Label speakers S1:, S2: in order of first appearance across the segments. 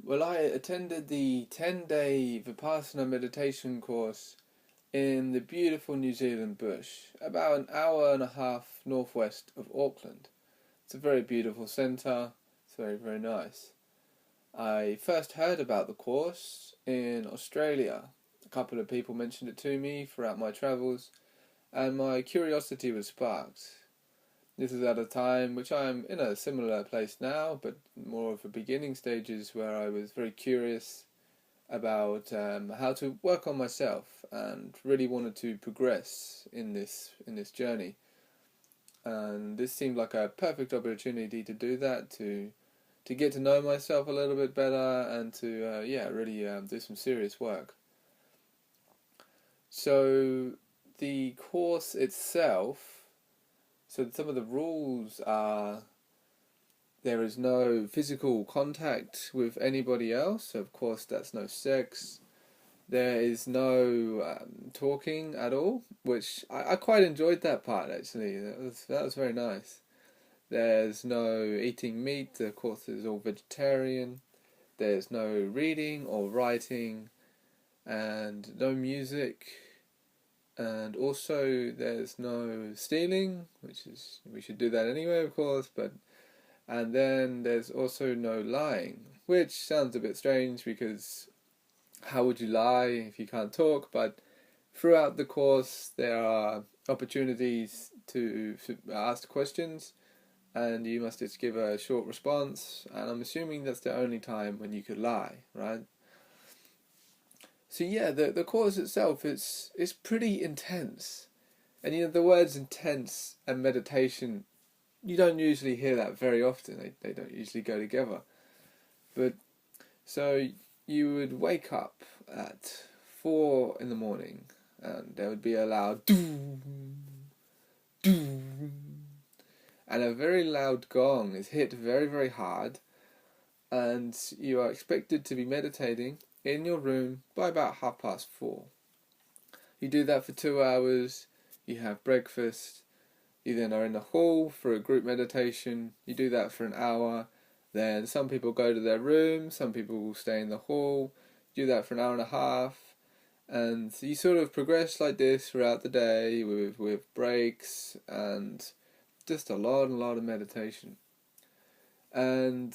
S1: Well, I attended the 10-day Vipassana meditation course in the beautiful New Zealand bush, about an hour and a half northwest of Auckland. It's a very beautiful centre, it's very, very nice. I first heard about the course in Australia. A couple of people mentioned it to me throughout my travels, and my curiosity was sparked. This is at a time which I'm in a similar place now, but more of the beginning stages where I was very curious about how to work on myself and really wanted to progress in this journey. And this seemed like a perfect opportunity to do that, to get to know myself a little bit better, and to really do some serious work. So the course itself, so some of the rules are there is no physical contact with anybody else. So of course, that's no sex. There is no talking at all, which I quite enjoyed that part actually. That was very nice. There's no eating meat. Of course, it's all vegetarian. There's no reading or writing, and no music. And also, there's no stealing, which is we should do that anyway, of course. And then there's also no lying, which sounds a bit strange because how would you lie if you can't talk? But throughout the course, there are opportunities to ask questions, and you must just give a short response. And I'm assuming that's the only time when you could lie, right? So yeah, the course itself is pretty intense, and the words intense and meditation, you don't usually hear that very often. They don't usually go together. But so you would wake up at 4 in the morning, and there would be a loud doom, doom, and a very loud gong is hit very, very hard, and you are expected to be meditating in your room by about 4:30. You do that for 2 hours, you have breakfast, you then are in the hall for a group meditation, you do that for an hour, then some people go to their room, some people will stay in the hall, do that for an hour and a half, and you sort of progress like this throughout the day with breaks and just a lot of meditation. And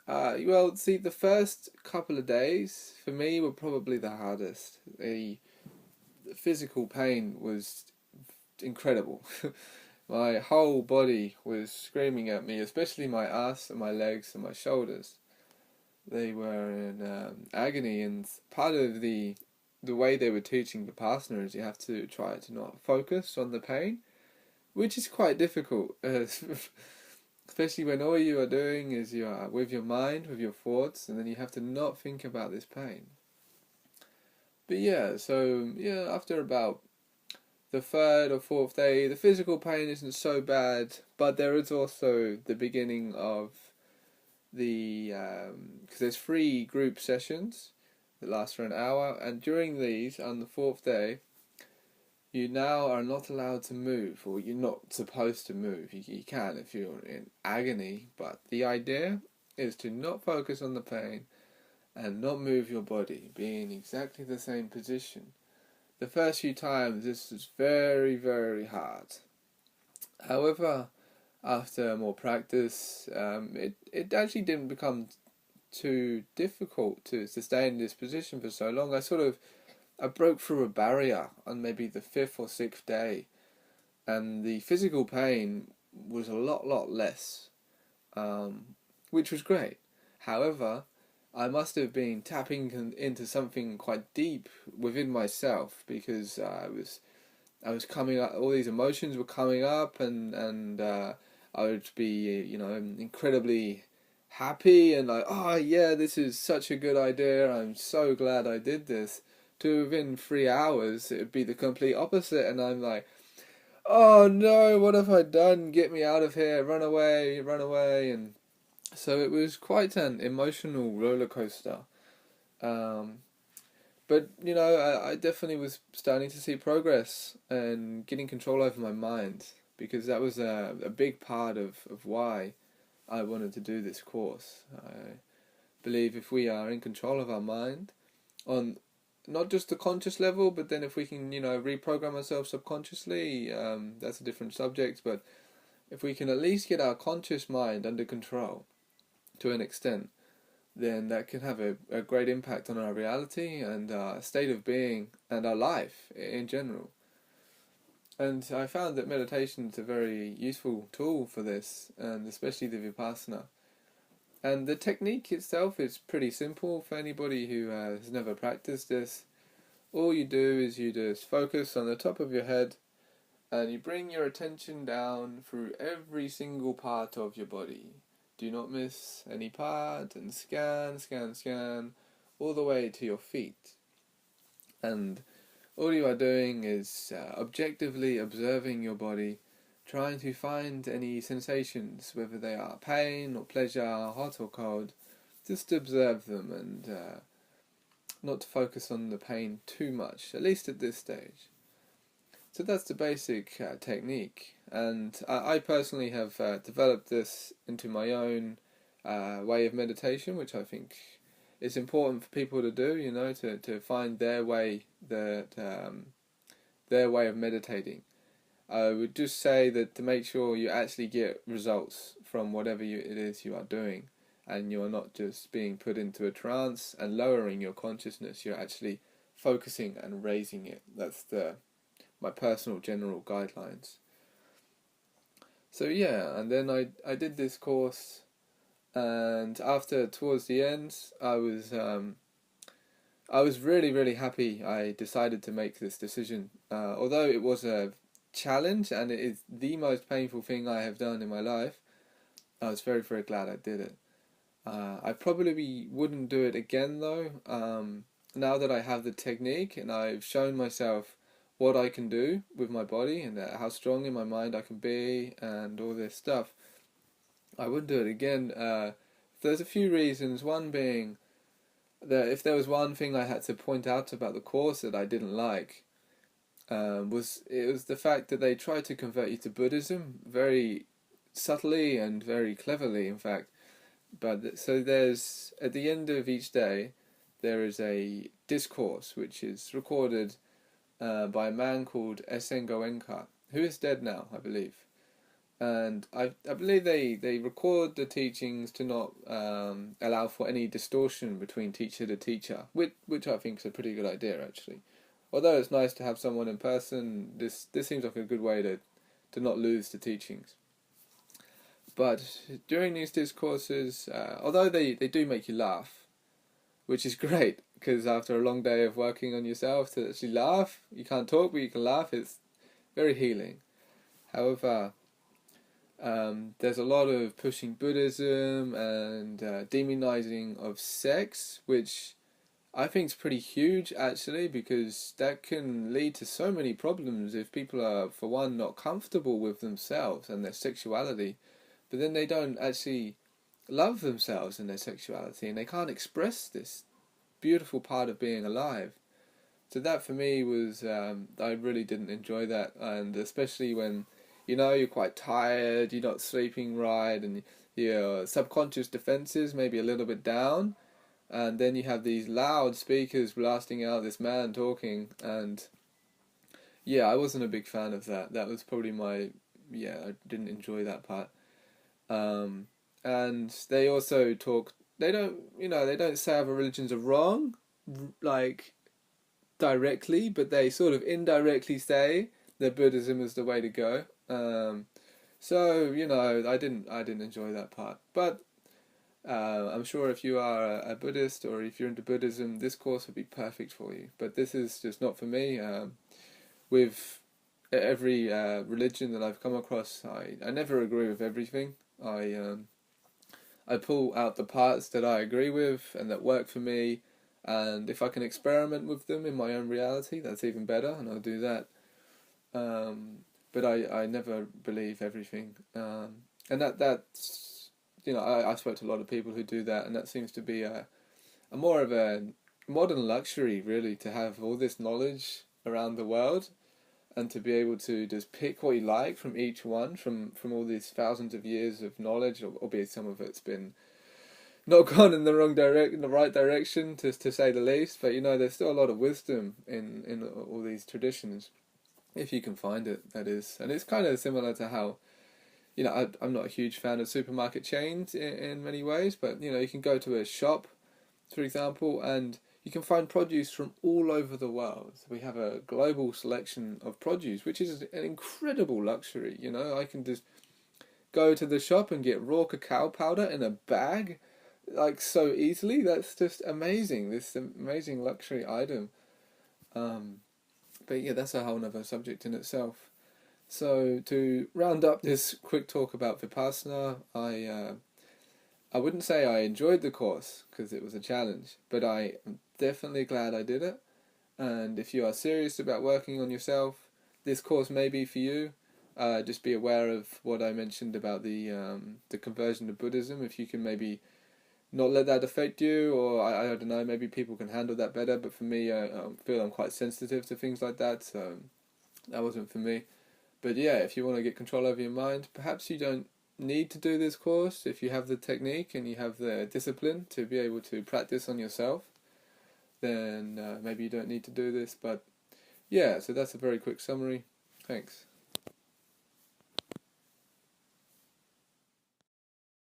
S1: well, see, the first couple of days for me were probably the hardest. The physical pain was incredible. My whole body was screaming at me, especially my ass and my legs and my shoulders. They were in agony, and part of the way they were teaching Vipassana is you have to try to not focus on the pain, which is quite difficult, especially when all you are doing is you are with your mind, with your thoughts, and then you have to not think about this pain. But yeah, so yeah, after about the third or fourth day, the physical pain isn't so bad, but there is also the beginning of the because there's 3 group sessions that last for an hour, and during these, on the fourth day, you now are not allowed to move, or you're not supposed to move. You can if you're in agony, but the idea is to not focus on the pain and not move your body, be in exactly the same position. The first few times this was very, very hard. However, after more practice, it actually didn't become too difficult to sustain this position for so long. I broke through a barrier on maybe the 5th or 6th day, and the physical pain was a lot less, which was great. However, I must have been tapping into something quite deep within myself, because I was coming up. All these emotions were coming up, and I would be incredibly happy and like, oh yeah, this is such a good idea. I'm so glad I did this. To within 3 hours, it would be the complete opposite, and I'm like, oh no, what have I done? Get me out of here! Run away! Run away! And so it was quite an emotional roller coaster. Um, but I definitely was starting to see progress and getting control over my mind, because that was a big part of why I wanted to do this course. believe if we are in control of our mind on not just the conscious level, but then if we can, reprogram ourselves subconsciously, that's a different subject, but if we can at least get our conscious mind under control to an extent, then that can have a great impact on our reality and our state of being and our life in general. And I found that meditation is a very useful tool for this, and especially the Vipassana. And the technique itself is pretty simple for anybody who has never practiced this. All you do is you just focus on the top of your head and you bring your attention down through every single part of your body. Do not miss any part, and scan, scan, scan, all the way to your feet. And all you are doing is objectively observing your body, trying to find any sensations, whether they are pain or pleasure, hot or cold. Just observe them and not to focus on the pain too much, at least at this stage. So that's the basic technique, and I personally have developed this into my own way of meditation, which I think is important for people to do, to find their way, their way of meditating. I would just say that to make sure you actually get results from whatever it is you are doing, and you are not just being put into a trance and lowering your consciousness, you're actually focusing and raising it. That's my personal general guidelines. So yeah, and then I did this course, and towards the end, I was really, really happy I decided to make this decision. Although it was a challenge and it is the most painful thing I have done in my life, I was very, very glad I did it. I probably wouldn't do it again though, now that I have the technique and I've shown myself what I can do with my body and how strong in my mind I can be and all this stuff. I wouldn't do it again. There's a few reasons. One being that if there was one thing I had to point out about the course that I didn't like, was the fact that they tried to convert you to Buddhism very subtly and very cleverly, in fact. But so there's, at the end of each day, there is a discourse which is recorded by a man called Esen Goenka, who is dead now, I believe. And I believe they record the teachings to not allow for any distortion between teacher to teacher, which I think is a pretty good idea, actually. Although it's nice to have someone in person, this seems like a good way to not lose the teachings. But during these discourses, although they do make you laugh, which is great, because after a long day of working on yourself, to actually laugh, you can't talk but you can laugh, it's very healing. However, there's a lot of pushing Buddhism and demonizing of sex, which I think is pretty huge actually, because that can lead to so many problems if people are, for one, not comfortable with themselves and their sexuality, but then they don't actually love themselves and their sexuality, and they can't express this beautiful part of being alive. So that for me was, I really didn't enjoy that, and especially when, you're quite tired, you're not sleeping right, and your subconscious defenses may be a little bit down, and then you have these loud speakers blasting out this man talking, and yeah, I wasn't a big fan of that. That was probably I didn't enjoy that part. And they also talk, they don't say other religions are wrong, like, directly, but they sort of indirectly say that Buddhism is the way to go. So I didn't enjoy that part. But I'm sure if you are a Buddhist or if you're into Buddhism, this course would be perfect for you. But this is just not for me. With every religion that I've come across, I never agree with everything. I pull out the parts that I agree with and that work for me, and if I can experiment with them in my own reality, that's even better, and I'll do that. But I never believe everything, and that's I spoke to a lot of people who do that, and that seems to be a more of a modern luxury, really, to have all this knowledge around the world, and to be able to just pick what you like from each one, from all these thousands of years of knowledge, albeit some of it's been not gone in the in the right direction, to say the least. But there's still a lot of wisdom in all these traditions, if you can find it. That is, and it's kind of similar to how, I'm not a huge fan of supermarket chains in many ways, but you can go to a shop, for example, and you can find produce from all over the world. We have a global selection of produce, which is an incredible luxury. I can just go to the shop and get raw cacao powder in a bag, like so easily. That's just amazing. This amazing luxury item. But yeah, that's a whole other subject in itself. So to round up this quick talk about Vipassana, I wouldn't say I enjoyed the course because it was a challenge, but I am definitely glad I did it. And if you are serious about working on yourself, this course may be for you. Just be aware of what I mentioned about the conversion to Buddhism. If you can maybe not let that affect you, or I don't know, maybe people can handle that better. But for me, I feel I'm quite sensitive to things like that, so that wasn't for me. But yeah, if you want to get control over your mind, perhaps you don't need to do this course. If you have the technique and you have the discipline to be able to practice on yourself, then maybe you don't need to do this. But yeah, so that's a very quick summary. Thanks.